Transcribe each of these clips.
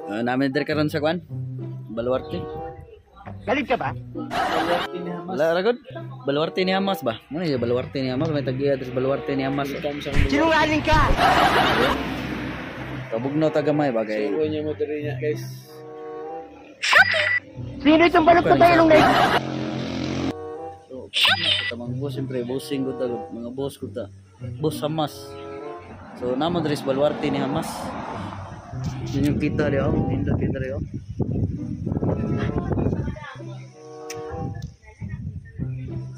Namin dire karon sa kwan. Baluarte. Galit ka ba? Wala ragod. Baluarte ni Hamas ba? Ano yung Baluarte ni Hamas? May tagiya address Baluarte ni Hamas. Sinungaling ka! Kabugnaw tagamay bagay. Suko niya mo diri niya, guys. Sino itong balot na tayo nung naik? So, mga boss, siyempre, bossing ko ta, mga boss ko ta. Boss Hamas. So, naman address Baluarte ni Hamas. Yun yung kita rin, oh. Hindi kita rin, oh.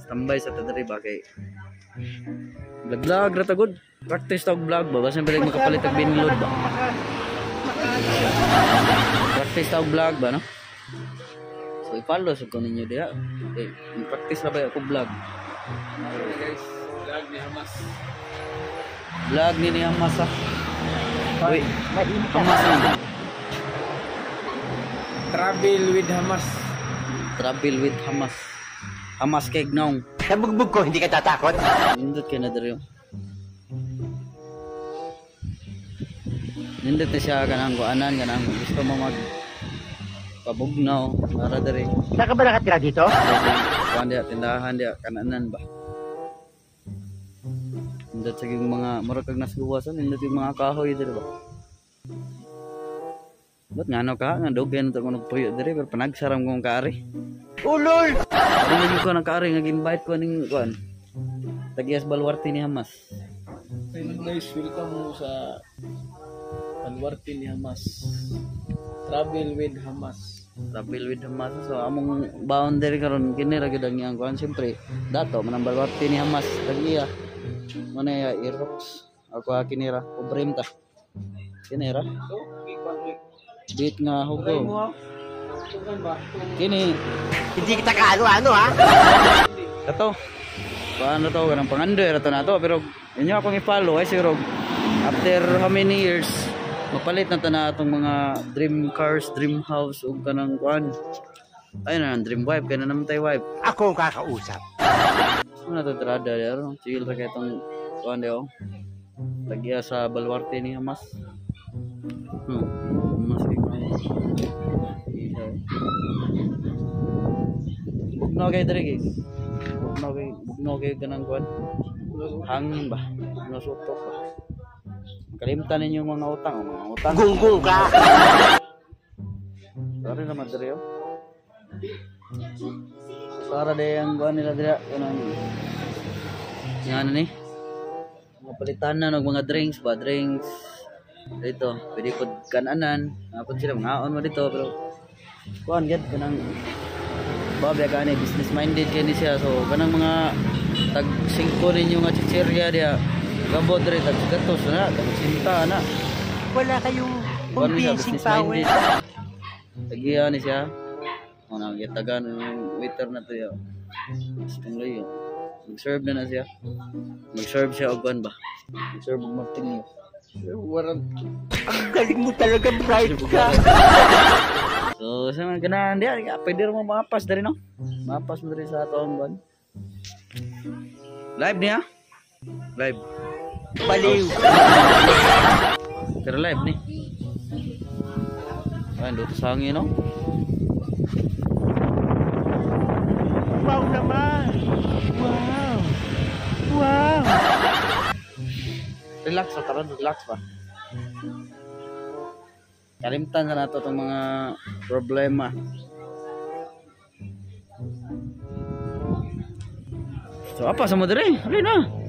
Tambay sa tadari bagay. Vlog rata good. Practice tawag vlog ba? Basta pala makapalit ang binload ba? Practice tawag vlog ba no? So i-follow sa ko ninyo diha. Okay, i-practice na ba ako vlog? Okay guys, vlog ni Hamas. Vlog ni Hamas ah. Uy, Mainit ka. Hamas na. Travel with Hamas. Travel with Hamas. Hamas kay Gnong. Sa bugbog ko, hindi ka tatakot? Nindot ka na dali. Nindot na siya kanang kuanan, kanang gusto mo mag pabugnaw para dali. Saan ka ba nakatira dito? Kuan dia tindahan dia kananan ba. Nindot sa mga murag nasluwasan, nindot yung mga kahoy dali ba. Ba't nga ano ka? Nga dogen ito kung nagpuyo dali, pero panagsaram kong kaari. Ulol! Ano naging ko ng kaari, nag-invite ko ng kuan. Tagias Baluarte ni Hamas. Ayun guys, welcome mo sa Baluarte ni Hamas. Travel with Hamas. Travel with Hamas. So among boundary karon kini ra gyud ang iyang kuan siyempre. Dato man ang Baluarte ni Hamas tagiya. Muna ya Irox. Ako kinira ubrim ta. Kinira. So, big one. Bit nga hugo. Tugan ba? Kini Hindi kita kaano-ano ha? kato. Paano to kanang pangandoy ra to nato pero inyo akong i-follow ay siguro after how many years mapalit na ta na atong mga dream cars, dream house ug kanang kuan. Ay na dream wife kana naman tay wife. Ako ang kakausap. Ano to trada yaro? Chill ra kay tong kuan daw. Tagiya sa Baluarte ni Hamas. Hamas bugnaw kay diri guys. Bugnaw kay kanang kuan. Hangin ba? Nasutok ba? Kalimtan ninyo yung mga utang. Gunggong ka! Sorry naman diri oh. Para de ang kuan nila diri kanang yang ano ni? Mga palitan na ng mga drinks ba? Drinks. Dito, pwede po kananan. Napon sila mga mo dito pero kuan gid kanang babya ka ni business minded kay ni siya. So kanang mga tag 5 ninyo nga chichirya dia gabot diri tag gatos na tag sinta na. Wala kayong Kuan ni siya, convincing business power. minded. Tagiya ni siya. Ano gitagan yung waiter na to yo. Stong layo. Mag-serve na siya. Mag-serve siya og kuan ba? Mag-serve og martini. Warang Ang galing mo talaga, bright ka. So, sa mga ganahan diya, pwede rin mo mapas dari no? Mapas mo dari sa atong buwan. Live niya? Live. Baliw. Pero live ni. Ay, doon sa hangin no? Wow naman. Wow. Wow. Relax sa taron, relax pa. Kalimtan na nato itong mga problema. So, apa sa mo dire? Halina.